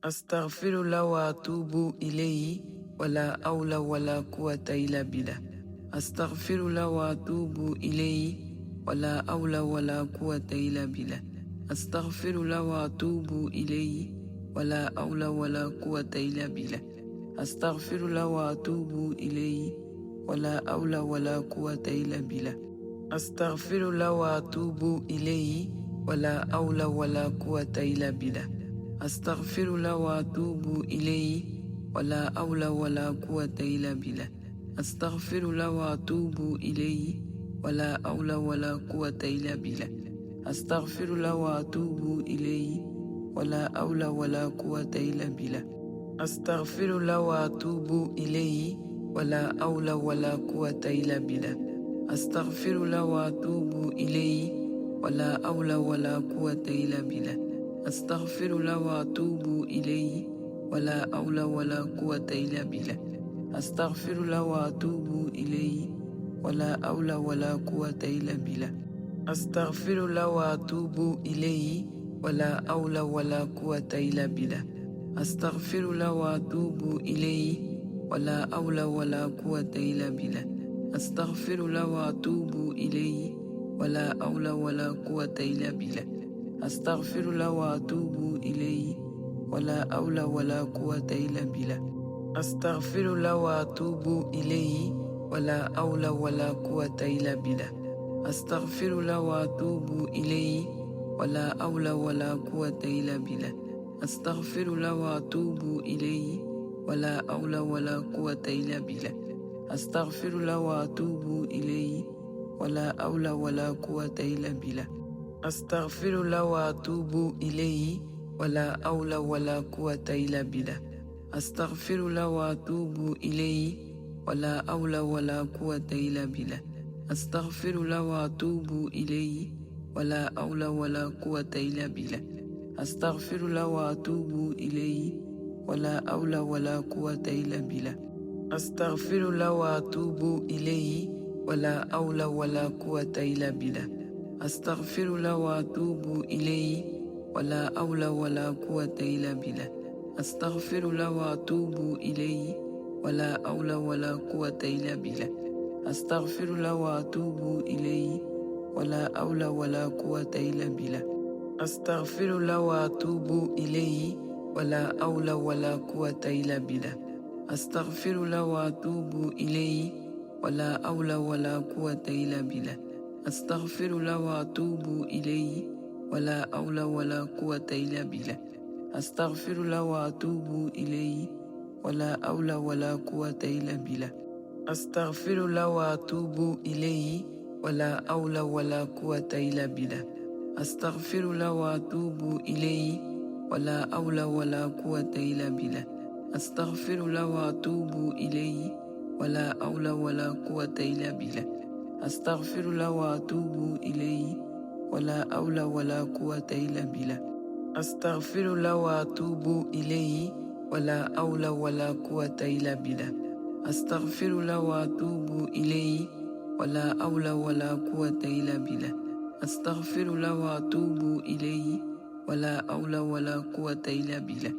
Astaghfirullah wa atubu ilayhi wala hawla wala quwwata illa billah. Astaghfirullah wa atubu ilayhi wala hawla wala quwwata illa billah. Astaghfirullah wa atubu ilayhi wala hawla wala quwwata illa billah. Astaghfirullah wa atubu ilayhi wala hawla wala quwwata illa billah. Astaghfirullah wa atubu ilayhi wala hawla wala quwwata illa billah. Astaghfirullah wa atubu ilayhi wala hawla wala quwwata illa billah. Astaghfirullah wa atubu ilayhi wala hawla wala quwwata illa billah. Astaghfirullah wa atubu ilayhi wala hawla wala quwwata illa billah. Astaghfirullah wa atubu ilayhi wala hawla wala quwwata illa billah. Astaghfirullah wa atubu ilayhi wala hawla wala quwwata illa billah. Astaghfirullah wa atubu ilayhi wala hawla wala quwwata illa billah. Astaghfirullah wa atubu ilayhi wala hawla wala quwwata illa billah. Astaghfirullah wa atubu ilayhi wala hawla wala quwwata illa billah. Astaghfirullah wa atubu ilayhi wala hawla wala quwwata illa billah. Astaghfirullah wa atubu ilayhi wala hawla wala quwwata illa billah. Astaghfirullah wa atubu ilayhi wala hawla wala quwwata illa billah. Astaghfirullah wa atubu ilayhi wala hawla wala quwwata illa billah. Astaghfirullah wa atubu ilayhi wala hawla wala quwwata illa billah. Astaghfirullah wa atubu ilayhi wala hawla wala quwwata illa billah. Astaghfirullah wa atubu ilayhi wala hawla wala quwwata illa billah. Astaghfirullah wa atubu ilayhi wala hawla wala quwwata illa billah. Astaghfirullah wa atubu ilayhi wala hawla wala quwwata illa billah. Astaghfirullah wa atubu ilayhi wala hawla wala quwwata illa billah. Astaghfirullah wa atubu ilayhi wala hawla wala quwwata illa billah. Astaghfirullah wa atubu ilayhi wala hawla wala quwwata illa billah. Astaghfirullah wa atubu ilayhi wala hawla wala quwwata illa billah. Astaghfirullah wa atubu ilayhi wala hawla wala quwwata illa billah. Astaghfirullah wa atubu ilayhi wala hawla wala quwwata illa billah. Astaghfirullah wa atubu ilayhi wala hawla wala quwwata illa billah. Astaghfirullah wa atubu ilayhi wala hawla wala quwwata illa billah. Astaghfirullah wa atubu ilayhi wala hawla wala quwwata illa billah. Astaghfirullah wa atubu ilayhi wala hawla wala quwwata illa billah. Astaghfirullah wa atubu ilayhi wala hawla wala quwwata illa billah. Astaghfirullah wa atubu ilayhi wala hawla wala quwwata illa billah. Astaghfirullah wa atubu ilayhi wala hawla wala quwwata illa billah. Astaghfirullah wa atubu ilayhi wala hawla wala quwwata illa billah. Astaghfirullah wa atubu ilayhi wala hawla wala quwwata illa billah. Astaghfirullah wa atubu ilayhi wala hawla wala quwwata illa billah. Astaghfirullah wa atubu ilayhi wala hawla wala quwwata illa billah.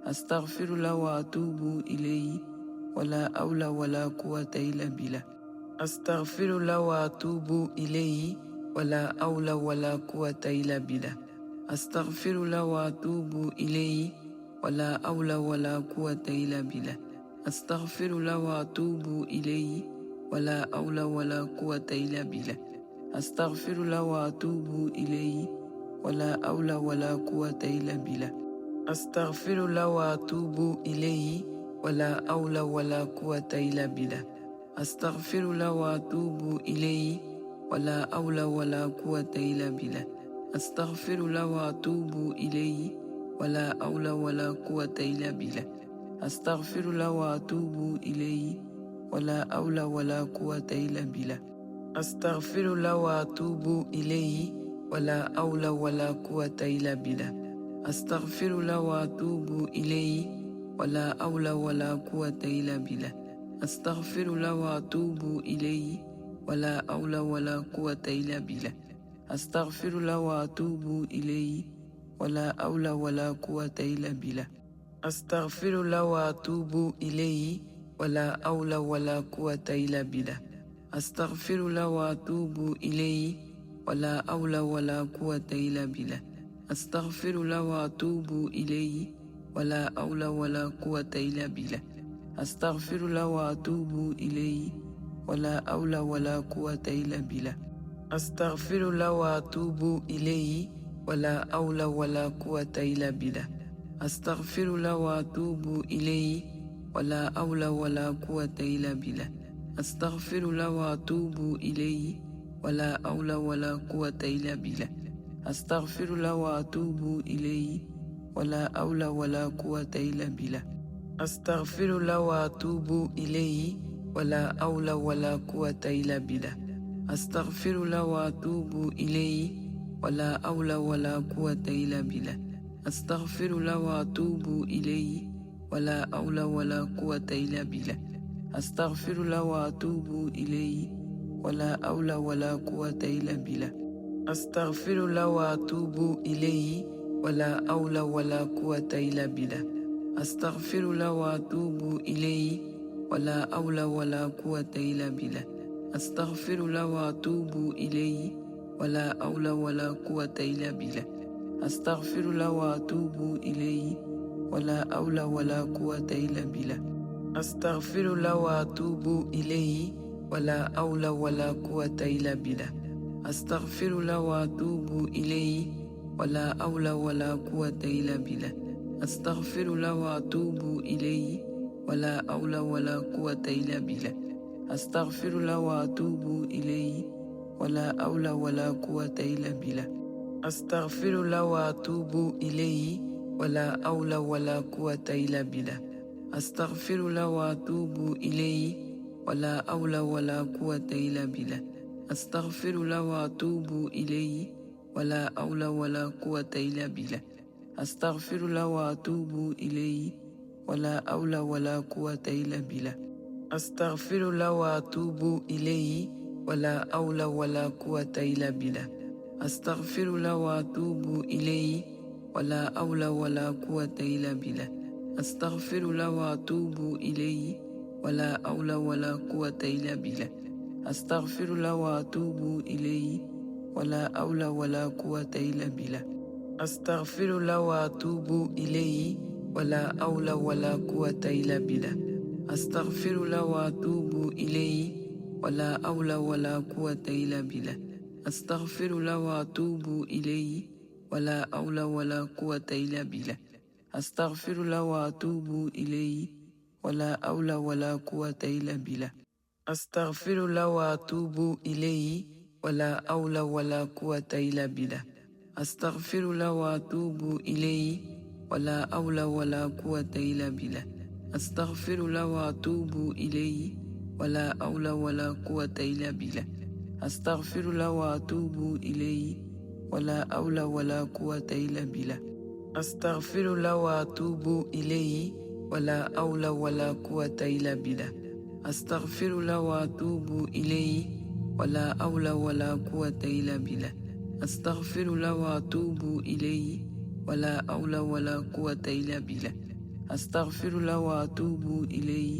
Astaghfirullah wa atubu ilayhi wala hawla wala quwwata illa billah. Astaghfirullah wa atubu ilayhi wala hawla wala quwwata illa billah. Astaghfirullah wa atubu ilayhi wala hawla wala quwwata illa billah. Astaghfirullah wa atubu ilayhi wala hawla wala quwwata illa billah. Astaghfirullah wa atubu ilayhi wala hawla wala quwwata illa billah. Astaghfirullah wa atubu ilayhi wala hawla wala quwwata illa billah. Astaghfirullah wa atubu ilayhi wala hawla wala quwwata illa billah. Astaghfirullah wa atubu ilayhi wala hawla wala quwwata illa billah. Astaghfirullah wa atubu ilayhi wala hawla wala quwwata illa billah. Astaghfirullah wa atubu ilayhi wala hawla wala quwwata illa billah. Astaghfirullah wa atubu ilayhi wala hawla wala quwwata illa billah. Astaghfirullah wa atubu ilayhi wala hawla wala quwwata illa billah. Astaghfirullah wa atubu ilayhi wala hawla wala quwwata illa billah. Astaghfirullah wa atubu ilayhi wala hawla wala quwwata illa billah. Astaghfirullah wa atubu ilayhi wala hawla wala quwwata illa billah. Astaghfirullah wa atubu ilayhi wala hawla wala quwwata illa billah. Astaghfirullah wa atubu ilayhi wala hawla wala quwwata illa billah. Astaghfirullah wa atubu ilayhi wala hawla wala quwwata illa billah. Astaghfirullah wa atubu ilayhi wala hawla wala quwwata illa billah. Astaghfirullah wa atubu ilayhi wala hawla wala quwwata illa billah. Astaghfirullah wa atubu ilayhi wala hawla wala quwwata illa billah. Astaghfirullah wa atubu ilayhi wala hawla wala quwwata illa billah. Astaghfirullah wa atubu ilayhi wala hawla wala quwwata illa billah. Astaghfirullah wa atubu ilayhi wala hawla wala quwwata illa billah. Astaghfirullah wa atubu ilayhi wala hawla wala quwwata illa billah. Astaghfirullah wa atubu ilayhi wala hawla wala quwwata illa billah. Astaghfirullah wa atubu ilayhi wala hawla wala quwwata illa billah. Astaghfirullah wa atubu ilayhi wala hawla wala quwwata illa billah. Astaghfirullah wa atubu ilayhi wala hawla wala quwwata illa billah. Astaghfirullah wa atubu ilayhi wala hawla wala quwwata illa billah. Astaghfirullah wa atubu ilayhi wala hawla wala quwwata illa billah. Astaghfirullah wa atubu ilayhi wala hawla wala quwwata illa billah. Astaghfirullah wa atubu ilayhi wala hawla wala quwwata illa billah. Astaghfirullah wa atubu ilayhi wala hawla wala quwwata illa billah. Astaghfirullah wa atubu ilayhi wala hawla wala quwwata illa billah. Astaghfirullah wa atubu ilayhi wala hawla wala quwwata illa billah. Astaghfirullah wa atubu ilayhi wala hawla wala quwwata illa billah. Astaghfirullah wa atubu ilayhi wala hawla wala quwwata illa billah. Astaghfirullah wa atubu ilayhi wala hawla wala quwwata illa billah. Astaghfirullah wa atubu ilayhi wala hawla wala quwwata illa billah. Astaghfirullah wa atubu ilayhi wala hawla wala quwwata illa billah. Astaghfirullah wa atubu ilayhi wala hawla wala quwwata illa billah. Astaghfirullah wa atubu ilayhi wala hawla wala quwwata illa billah. Astaghfirullah wa atubu ilayhi wala hawla wala quwwata illa billah. Astaghfirullah wa atubu ilayhi wala hawla wala quwwata illa billah. Astaghfirullah wa atubu ilayhi wala hawla wala quwwata illa billah. Astaghfirullah wa atubu ilayhi wala hawla wala quwwata illa billah. Astaghfirullah wa atubu ilayhi wala hawla wala quwwata illa billah. Astaghfirullah wa atubu ilayhi wala hawla wala quwwata illa billah. Astaghfirullah wa atubu ilayhi wala hawla wala quwwata illa billah. Astaghfirullah wa atubu ilayhi wala hawla wala quwwata illa billah. Astaghfirullah wa atubu ilayhi wala hawla wala quwwata illa billah. Astaghfirullah wa atubu ilayhi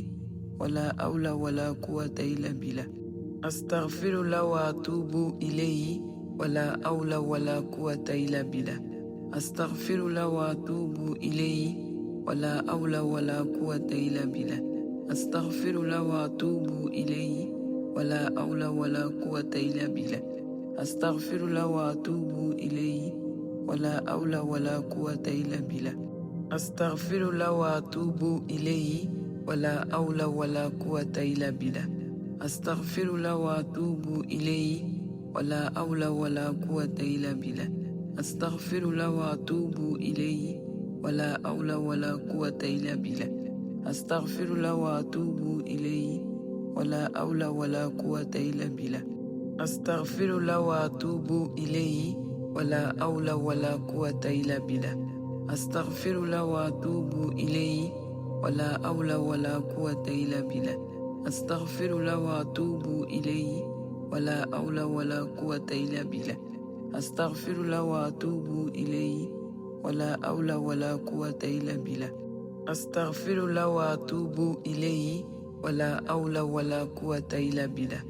wala hawla wala quwwata illa billah. Astaghfirullah wa atubu ilayhi wala hawla wala quwwata illa billah. Astaghfirullah wa atubu ilayhi wala hawla wala quwwata illa billah. Astaghfirullah wa atubu ilayhi wala hawla wala quwwata illa billah. Astaghfirullah wa atubu ilayhi wala hawla wala quwwata illa billah. Astaghfirullah wa atubu ilayhi wala hawla wala quwwata illa billah. Astaghfirullah wa atubu ilayhi wala hawla wala quwwata illa billah. Astaghfirullah wa atubu ilayhi wala hawla wala quwwata illa billah. Astaghfirullah wa atubu ilayhi wala hawla wala quwwata illa billah. Astaghfirullah wa atubu ilayhi wala hawla wala quwwata illa billah. Astaghfirullah wa atubu ilayhi wala hawla wala quwwata illa billah. Astaghfirullah wa atubu ilayhi wala hawla wala quwwata illa billah. Astaghfirullah wa atubu ilayhi wala hawla wala quwwata illa billah. Astaghfirullah wa atubu ilayhi wala hawla wala quwwata illa billah.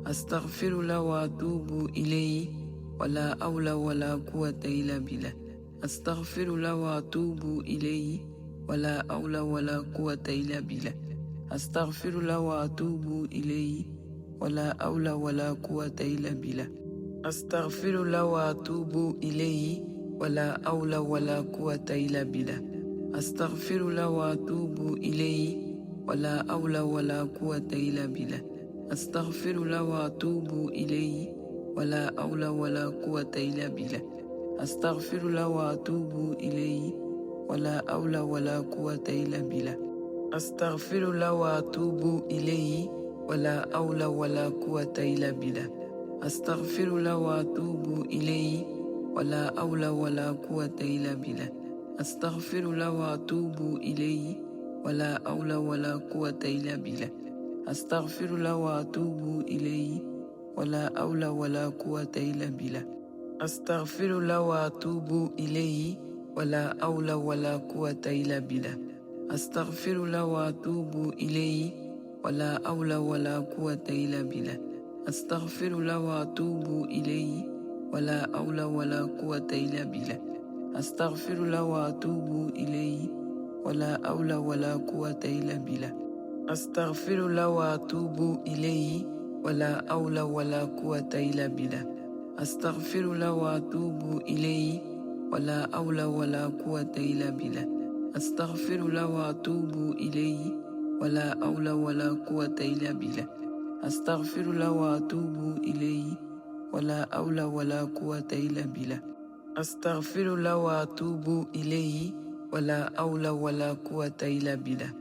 Astaghfirullah wa atubu ilayhi wala hawla wala quwwata illa billah. Astaghfirullah wa atubu ilayhi wala hawla wala quwwata illa billah. Astaghfirullah wa atubu ilayhi wala hawla wala quwwata illa billah. Astaghfirullah wa atubu ilayhi wala hawla wala quwwata illa billah. Astaghfirullah wa atubu ilayhi wala hawla wala quwwata illa billah. Astaghfirullah wa atubu ilayhi wala hawla wala quwwata illa billah. Astaghfirullah wa atubu ilayhi wala hawla wala quwwata illa billah. Astaghfirullah wa atubu ilayhi wala hawla wala quwwata illa billah. Astaghfirullah wa atubu ilayhi wala hawla wala quwwata illa billah. Astaghfirullah wa atubu ilayhi wala hawla wala quwwata illa billah. Astaghfirullah wa atubu ilayhi wala hawla wala quwwata illa billah. Astaghfirullah wa atubu ilayhi wala hawla wala quwwata illa billah. Astaghfirullah wa atubu ilayhi wala hawla wala quwwata illa billah. Astaghfirullah wa atubu ilayhi wala hawla wala quwwata illa billah. Astaghfirullah wa atubu ilayhi wala hawla wala quwwata illa billah. Astaghfirullah wa atubu ilayhi wala hawla wala quwwata illa billah. Astaghfirullah wa atubu ilayhi wala hawla wala quwwata illa billah. Astaghfirullah wa atubu ilayhi wala hawla wala quwwata illa billah. Astaghfirullah wa atubu ilayhi wala hawla wala quwwata illa billah. Astaghfirullah wa atubu ilayhi wala hawla wala quwwata illa billah. Astaghfirullah wa atubu ilayhi wala hawla wala quwwata illa billah.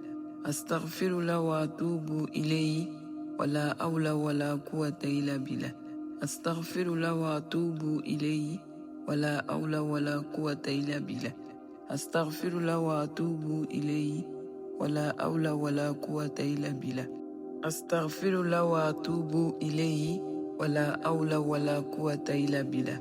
Astaghfirullah wa atubu ilayhi wala hawla wala quwwata illa billah. Astaghfirullah wa atubu ilayhi wala hawla wala quwwata illa billah. Astaghfirullah wa atubu ilayhi wala hawla wala quwwata illa billah. Astaghfirullah wa atubu ilayhi wala hawla wala quwwata illa billah.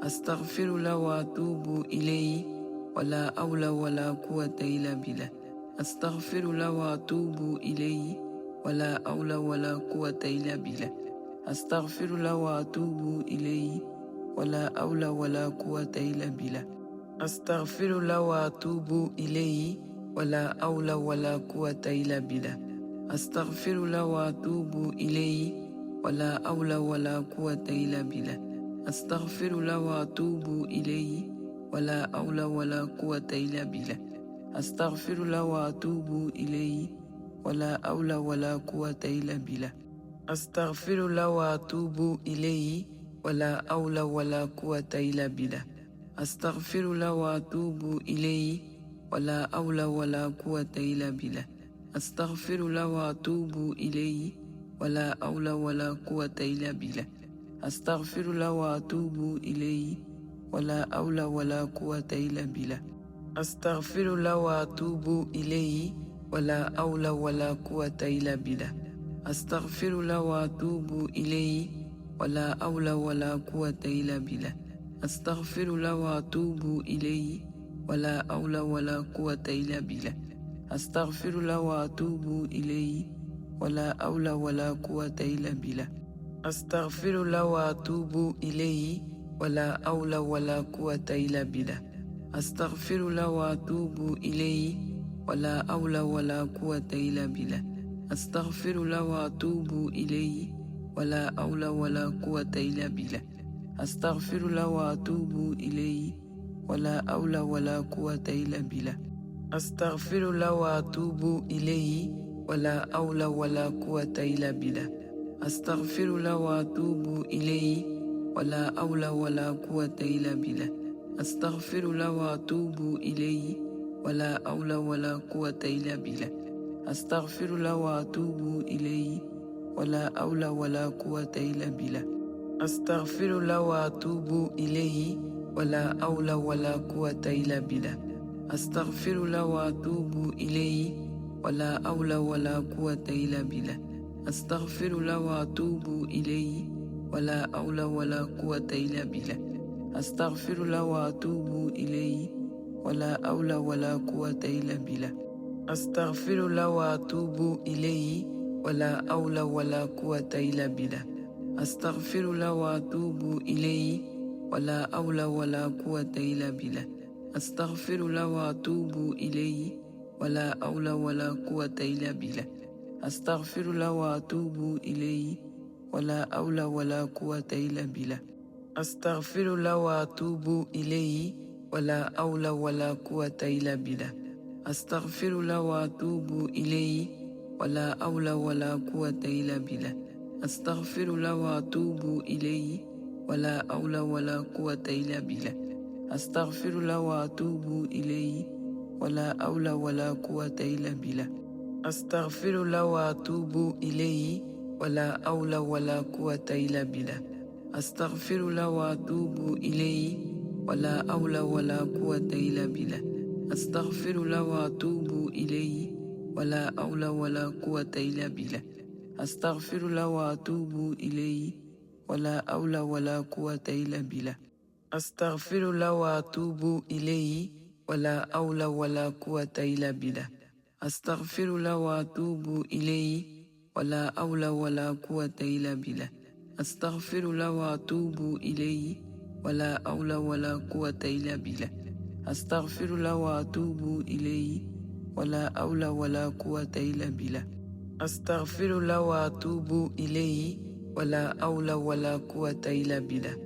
Astaghfirullah wa atubu ilayhi wala hawla wala quwwata illa billah. Astaghfirullah wa atubu ilayhi wala hawla wala quwwata illa billah. Astaghfirullah wa atubu ilayhi wala hawla wala quwwata illa billah. Astaghfirullah wa atubu ilayhi wala hawla wala quwwata illa billah. Astaghfirullah wa atubu ilayhi wala hawla wala quwwata illa billah. Astaghfirullah wa atubu ilayhi wala hawla wala quwwata illa billah. Astaghfirullah wa atubu ilayhi wala hawla wala quwwata illa billah. Astaghfirullah wa atubu ilayhi wala hawla wala quwwata illa billah. Astaghfirullah wa atubu ilayhi wala hawla wala quwwata illa billah. Astaghfirullah wa atubu ilayhi wala hawla wala quwwata illa billah. Astaghfirullah wa atubu ilayhi wala hawla wala quwwata illa billah. Astaghfirullah wa atubu ilayhi wala hawla wala quwwata illa billah. Astaghfirullah wa atubu ilayhi wala hawla wala quwwata illa billah. Astaghfirullah wa atubu ilayhi wala hawla wala quwwata illa billah. Astaghfirullah wa atubu ilayhi wala hawla wala quwwata illa billah. Astaghfirullah wa atubu ilayhi wala hawla wala quwwata illa billah. Astaghfirullah wa atubu ilayhi wala hawla wala quwwata illa billah. Astaghfirullah wa atubu ilayhi wala hawla wala quwwata illa billah. Astaghfirullah wa atubu ilayhi wala hawla wala quwwata illa billah. Astaghfirullah wa atubu ilayhi wala hawla wala quwwata illa billah. Astaghfirullah wa atubu ilayhi wala hawla wala quwwata illa billah. Astaghfirullah wa atubu ilayhi wala hawla wala quwwata illa billah. Astaghfirullah wa atubu ilayhi wala hawla wala quwwata illa billah. Astaghfirullah wa atubu ilayhi wala hawla wala quwwata illa billah. Astaghfirullah wa atubu ilayhi wala hawla wala quwwata illa billah. Astaghfirullah wa atubu ilayhi wala hawla wala quwwata illa billah. Astaghfirullah wa atubu ilayhi wala hawla wala quwwata illa billah. Astaghfirullah wa atubu ilayhi wala hawla wala quwwata illa billah. Astaghfirullah wa atubu ilayhi wala hawla wala quwwata illa billah. Astaghfirullah wa atubu ilayhi wala hawla wala quwwata illa billah. Astaghfirullah wa atubu ilayhi wala hawla wala quwwata illa billah. Astaghfirullah wa atubu ilayhi wala hawla wala quwwata illa billah. Astaghfirullah wa atubu ilayhi wala hawla wala quwwata illa billah. Astaghfirullah wa atubu ilayhi wala hawla wala quwwata illa billah. Astaghfirullah wa atubu ilayhi wala hawla wala quwwata illa billah. Astaghfirullah wa atubu ilayhi wala hawla wala quwwata illa billah. Astaghfirullah wa atubu ilayhi wala hawla wala quwwata illa billah. Astaghfirullah wa atubu ilayhi wala hawla wala quwwata illa billah. Astaghfirullah wa atubu ilayhi wala hawla wala quwwata illa billah. Astaghfirullah wa atubu ilayhi wala hawla wala quwwata illa billah. Astaghfirullah wa atubu ilayhi wala hawla wala quwwata illa billah. Astaghfirullah wa atubu ilayhi wala hawla wala quwwata illa billah. Astaghfirullah wa atubu ilayhi wala hawla wala quwwata illa billah.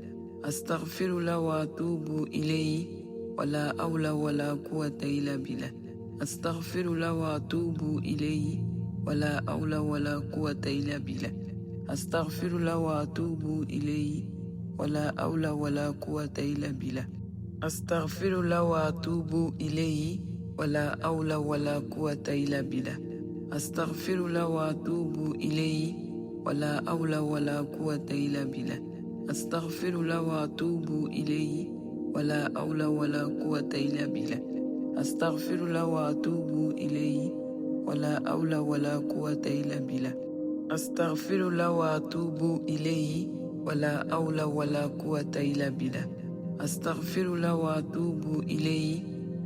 Astaghfirullah wa atubu ilayhi wala hawla wala quwwata illa billah. Astaghfirullah wa atubu ilayhi wala hawla wala quwwata illa billah. Astaghfirullah wa atubu ilayhi wala hawla wala quwwata illa billah. Astaghfirullah wa atubu ilayhi wala hawla wala quwwata illa billah. Astaghfirullah wa atubu ilayhi wala hawla wala quwwata illa billah. Astaghfirullah wa atubu ilayhi wala hawla wala quwwata illa billah. Astaghfirullah wa atubu ilayhi wala hawla wala quwwata illa billah. Astaghfirullah wa atubu ilayhi wala hawla wala quwwata illa billah. Astaghfirullah wa atubu ilayhi wala hawla wala quwwata illa billah. Astaghfirullah wa atubu ilayhi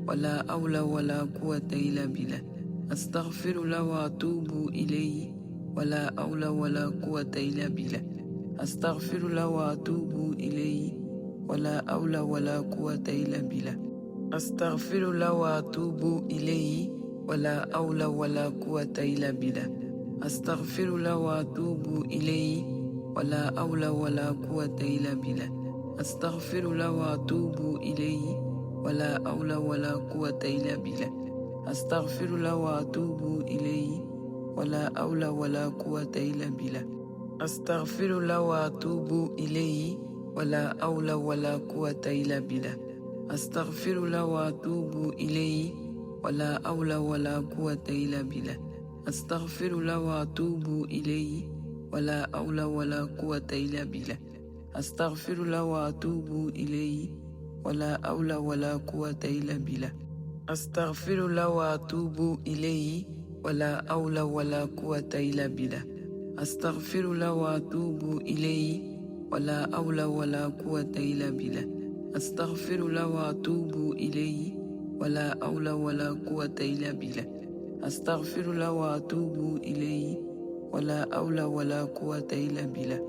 wala hawla wala quwwata illa billah. Astaghfirullah wa atubu ilayhi wala hawla wala quwwata illa billah. Astaghfirullah wa atubu ilayhi wala hawla wala quwwata illa billah. Astaghfirullah wa atubu ilayhi wala hawla wala quwwata illa billah. Astaghfirullah wa atubu ilayhi wala hawla wala quwwata illa billah. Astaghfirullah wa atubu ilayhi wala hawla wala quwwata illa billah. Astaghfirullah wa atubu ilayhi wala hawla wala quwwata illa billah. Astaghfirullah wa atubu ilayhi wala hawla wala quwwata illa billah. Astaghfirullah wa atubu ilayhi wala hawla wala quwwata illa billah. Astaghfirullah wa atubu ilayhi wala hawla wala quwwata illa billah. Astaghfirullah wa atubu ilayhi wala hawla wala quwwata illa billah. Astaghfirullah wa atubu ilayhi wala hawla wala quwwata illa billah. Astaghfirullah wa atubu ilayhi wala hawla wala quwwata illa billah. Astaghfirullah wa atubu ilayhi wala hawla wala quwwata illa billah.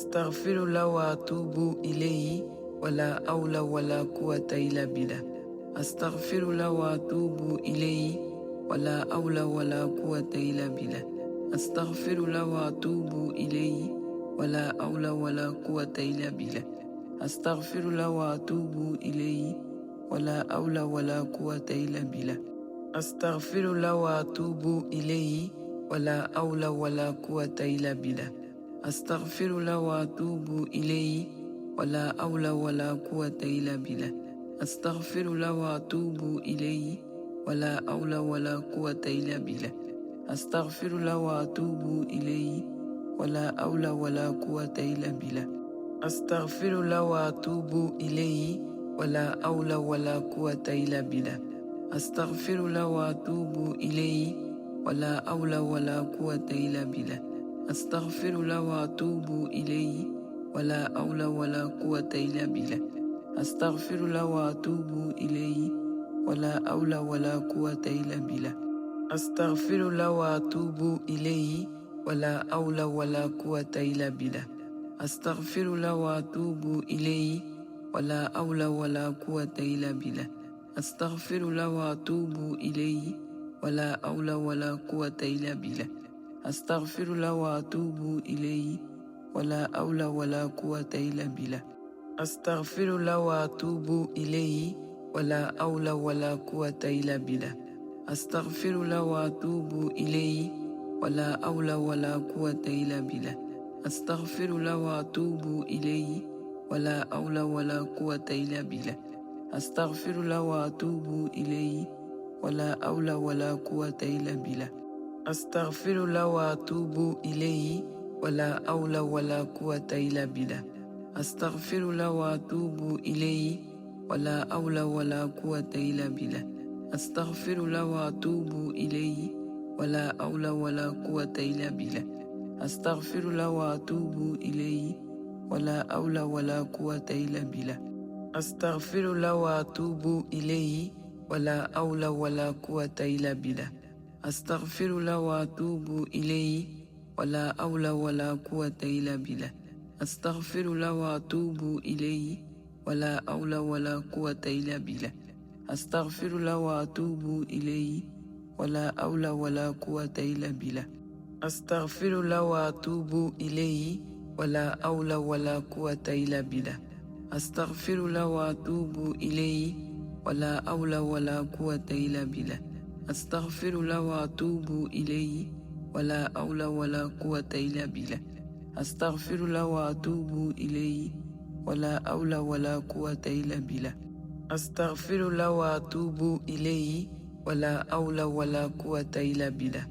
Astaghfirullah wa atubu ilayhi wala hawla wala quwwata illa billah. Astaghfirullah wa atubu ilayhi wala hawla wala quwwata illa billah. Astaghfirullah wa atubu ilayhi wala hawla wala quwwata illa billah. Astaghfirullah wa atubu ilayhi wala hawla wala quwwata illa billah. Astaghfirullah wa atubu ilayhi wala hawla wala quwwata illa billah. Astaghfirullah wa atubu ilayhi wala hawla wala quwwata illa billah. Astaghfirullah wa atubu ilayhi wala hawla wala quwwata illa billah. Astaghfirullah wa atubu ilayhi wala hawla wala quwwata illa billah. Astaghfirullah wa atubu ilayhi wala hawla wala quwwata illa billah. Astaghfirullah wa atubu ilayhi wala hawla wala quwwata illa billah. Astaghfirullah wa atubu ilayhi wala hawla wala quwwata illa billah. Astaghfirullah wa atubu ilayhi wala hawla wala quwwata illa billah. Astaghfirullah wa atubu ilayhi wala hawla wala quwwata illa billah. Astaghfirullah wa atubu ilayhi wala hawla wala quwwata illa billah. Astaghfirullah wa atubu ilayhi wala hawla wala quwwata illa billah. Astaghfirullah wa atubu ilayhi wala hawla wala quwwata illa billah. Astaghfirullah wa atubu ilayhi wala hawla wala quwwata illa billah. Astaghfirullah wa atubu ilayhi wala hawla wala quwwata illa billah. Astaghfirullah wa atubu ilayhi wala hawla wala quwwata illa billah. Astaghfirullah wa atubu ilayhi wala hawla wala quwwata illa billah. Astaghfirullah wa atubu ilayhi wala hawla wala quwwata illa billah. Astaghfirullah wa atubu ilayhi wala hawla wala quwwata illa billah. Astaghfirullah wa atubu ilayhi wala hawla wala quwwata illa billah. Astaghfirullah wa atubu ilayhi wala hawla wala quwwata illa billah. Astaghfirullah wa atubu ilayhi wala hawla wala quwwata illa billah. Astaghfirullah wa atubu ilayhi wala hawla wala quwwata illa billah. Astaghfirullah wa atubu ilayhi wala hawla wala quwwata illa billah. Astaghfirullah wa atubu ilayhi wala hawla wala quwwata illa billah. Astaghfirullah wa atubu ilayhi wala hawla wala quwwata illa billah. Astaghfirullah wa atubu ilayhi wala hawla wala quwwata illa billah. Astaghfirullah wa atubu ilayhi wala hawla wala quwwata illa billah. Astaghfirullah wa atubu ilayhi wala hawla wala quwwata illa billah. Astaghfirullah wa atubu ilayhi wala hawla wala quwwata illa billah. Astaghfirullah wa atubu ilayhi wala hawla wala quwwata illa billah.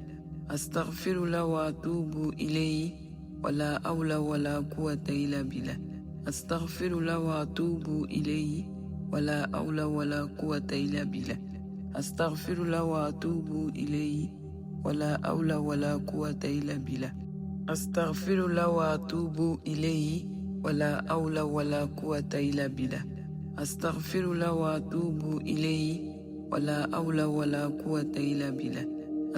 Astaghfirullah wa atubu ilayhi wala hawla wala quwwata illa billah. Astaghfirullah wa atubu ilayhi wala hawla wala quwwata illa billah. Astaghfirullah wa atubu ilayhi wala hawla wala quwwata illa billah. Astaghfirullah wa atubu ilayhi wala hawla wala quwwata illa billah. Astaghfirullah wa atubu ilayhi wala hawla wala quwwata illa billah.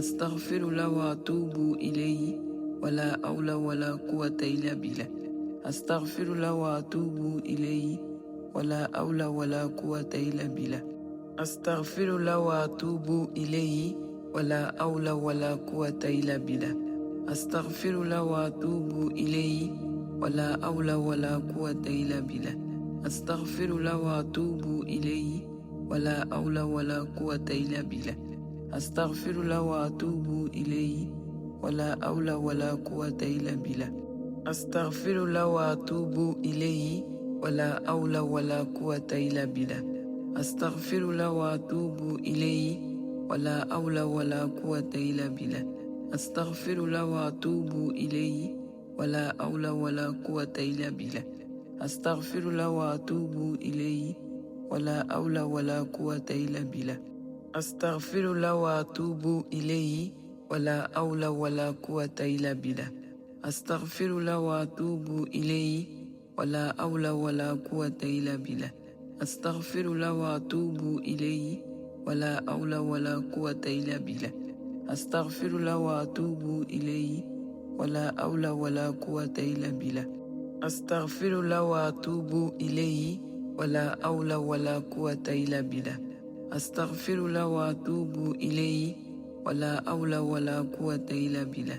Astaghfirullah wa atubu ilayhi wala hawla wala quwwata illa billah. Astaghfirullah wa atubu ilayhi wala hawla wala quwwata illa billah. Astaghfirullah wa atubu ilayhi wala hawla wala quwwata illa billah. Astaghfirullah wa atubu ilayhi wala hawla wala quwwata illa billah. Astaghfirullah wa atubu ilayhi wala hawla wala quwwata illa billah. Astaghfirullah wa atubu ilayhi wala hawla wala quwwata illa billah. Astaghfirullah wa atubu ilayhi wala hawla wala quwwata illa billah. Astaghfirullah wa atubu ilayhi wala hawla wala quwwata illa billah. Astaghfirullah wa atubu ilayhi wala hawla wala quwwata illa billah. Astaghfirullah wa atubu ilayhi wala hawla wala quwwata illa billah. Astaghfirullah wa atubu ilayhi wala hawla wala quwwata illa billah. Astaghfirullah wa atubu ilayhi wala hawla wala quwwata illa billah. Astaghfirullah wa atubu ilayhi wala hawla wala quwwata illa billah. Astaghfirullah wa atubu ilayhi wala hawla wala quwwata illa billah. Astaghfirullah wa atubu ilayhi wala hawla wala quwwata illa billah.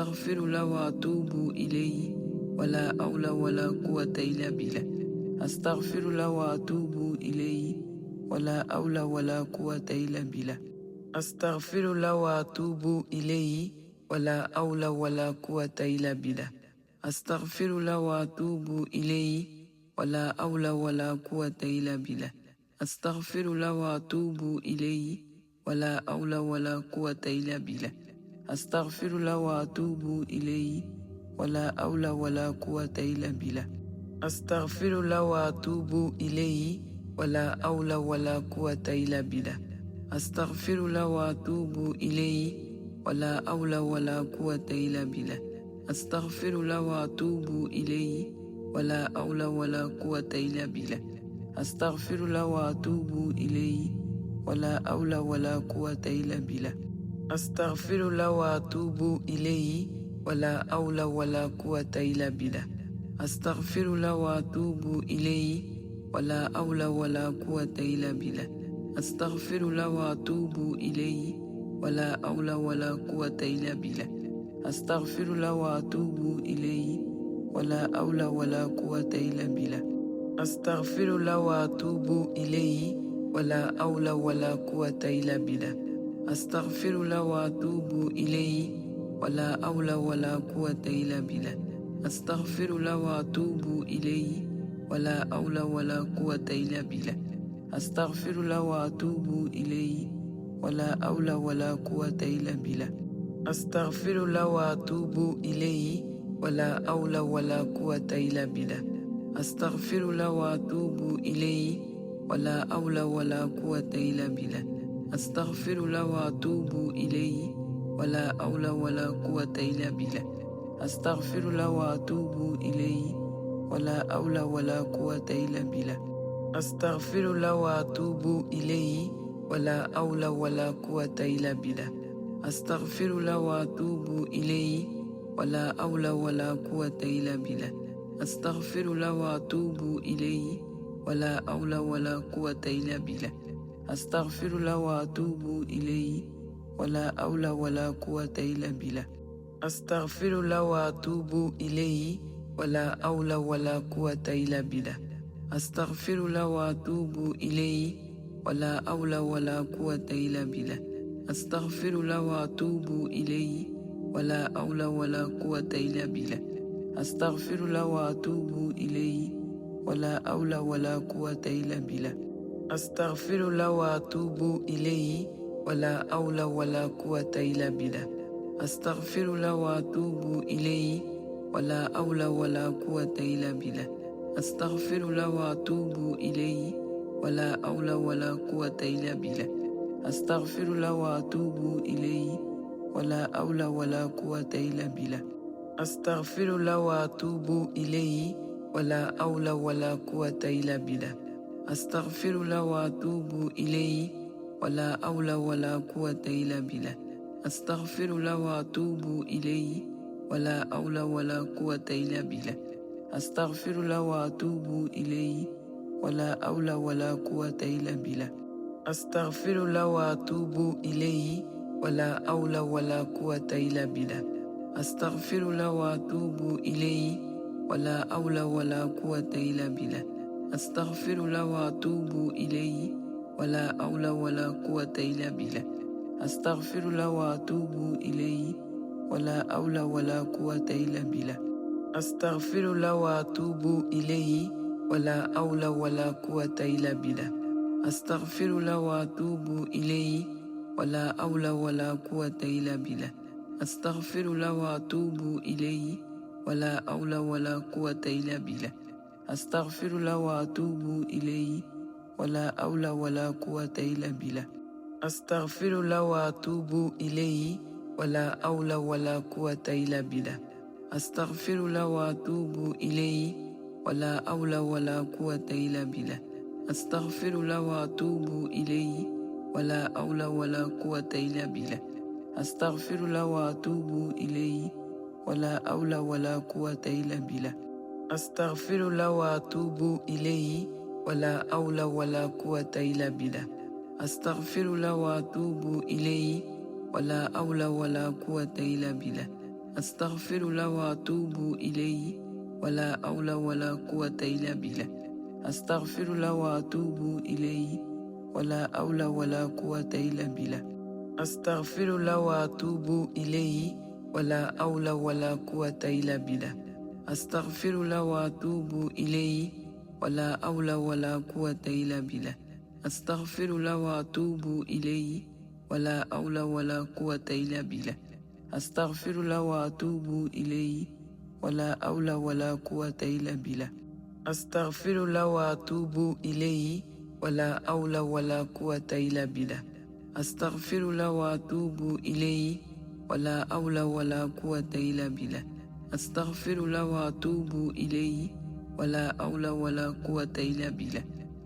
Astaghfirullah wa atubu ilayhi wala hawla wala quwwata illa billah. Astaghfirullah wa atubu ilayhi wala hawla wala quwwata illa billah. Astaghfirullah wa atubu ilayhi wala hawla wala quwwata illa billah. Astaghfirullah wa atubu ilayhi wala hawla wala quwwata illa billah. Astaghfirullah wa atubu ilayhi wala hawla wala quwwata illa billah. Astaghfirullah wa atubu ilayhi wala hawla wala quwwata illa billah. Astaghfirullah wa atubu ilayhi wala hawla wala quwwata illa billah. Astaghfirullah wa atubu ilayhi wala hawla wala quwwata illa billah. Astaghfirullah wa atubu ilayhi wala hawla wala quwwata illa billah. Astaghfirullah wa atubu ilayhi wala hawla wala quwwata illa billah. Astaghfirullah wa atubu ilayhi wala hawla wala quwwata illa billah. Astaghfirullah wa atubu ilayhi wala hawla wala quwwata illa billah. Astaghfirullah wa atubu ilayhi wala hawla wala quwwata illa billah. Astaghfirullah wa atubu ilayhi wala hawla wala quwwata illa billah. Astaghfirullah wa atubu ilayhi wala hawla wala quwwata illa billah. Astaghfirullah wa atubu ilayhi wala hawla wala quwwata illa billah. Astaghfirullah wa atubu ilayhi wala hawla wala quwwata illa billah. Astaghfirullah wa atubu ilayhi wala hawla wala quwwata illa billah. Astaghfirullah wa atubu ilayhi wala hawla wala quwwata illa billah. Astaghfirullah wa atubu ilayhi wala hawla wala quwwata illa billah. Astaghfirullah wa atubu ilayhi wala hawla wala quwwata illa billah. Astaghfirullah wa atubu ilayhi wala hawla wala quwwata illa billah. Astaghfirullah wa atubu ilayhi wala hawla wala quwwata illa billah. Astaghfirullah wa atubu ilayhi wala hawla wala quwwata illa billah. Astaghfirullah wa atubu ilayhi wala hawla wala quwwata illa billah. Astaghfirullah wa atubu ilayhi wala hawla wala quwwata illa billah. Astaghfirullah wa atubu ilayhi wala hawla wala quwwata illa billah. Astaghfirullah wa atubu ilayhi wala hawla wala quwwata illa billah. Astaghfirullah wa atubu ilayhi wala hawla wala quwwata illa billah. Astaghfirullah wa atubu ilayhi wala hawla wala quwwata illa billah. Astaghfirullah wa atubu ilayhi wala hawla wala quwwata illa billah. Astaghfirullah wa atubu ilayhi wala hawla wala quwwata illa billah. Astaghfirullah wa atubu ilayhi wala hawla wala quwwata illa billah. Astaghfirullah wa atubu ilayhi wala hawla wala quwwata illa billah. Astaghfirullah wa atubu ilayhi wala hawla wala quwwata illa billah. Astaghfirullah wa atubu ilayhi wala hawla wala quwwata illa billah. Astaghfirullah wa atubu ilayhi wala hawla wala quwwata illa billah. Astaghfirullah wa atubu ilayhi wala hawla wala quwwata illa billah. Astaghfirullah wa atubu ilayhi wala hawla wala quwwata illa billah. Astaghfirullah wa atubu ilayhi wala hawla wala quwwata illa billah. Astaghfirullah wa atubu ilayhi wala hawla wala quwwata illa billah. Astaghfirullah wa atubu ilayhi wala hawla wala quwwata illa billah. Astaghfirullah wa atubu ilayhi wala hawla wala quwwata illa billah. Astaghfirullah wa atubu ilayhi wala hawla wala quwwata illa billah. Astaghfirullah wa atubu ilayhi wala hawla wala quwwata illa billah. Astaghfirullah wa atubu ilayhi wala hawla wala quwwata illa billah. Astaghfirullah wa atubu ilayhi wala hawla wala quwwata illa billah. Astaghfirullah wa atubu ilayhi wala hawla wala quwwata illa billah. Astaghfirullah wa atubu ilayhi wala hawla wala quwwata illa billah. Astaghfirullah wa atubu ilayhi wala hawla wala quwwata illa billah. Astaghfirullah wa atubu ilayhi wala hawla wala quwwata illa billah. Astaghfirullah wa atubu ilayhi wala hawla wala quwwata illa billah. Astaghfirullah wa atubu ilayhi wala hawla wala quwwata illa billah. Astaghfirullah wa atubu ilayhi wala hawla wala quwwata illa billah. Astaghfirullah wa atubu ilayhi wala hawla wala quwwata illa billah. Astaghfirullah wa atubu ilayhi wala hawla wala quwwata illa billah. Astaghfirullah wa atubu ilayhi wala hawla wala quwwata illa billah. Astaghfirullah wa atubu ilayhi wala hawla wala quwwata illa billah. Astaghfirullah wa atubu ilayhi wala hawla wala quwwata illa billah. Astaghfirullah wa atubu ilayhi wala hawla wala quwwata illa billah. Astaghfirullah wa atubu ilayhi wala hawla wala quwwata illa billah.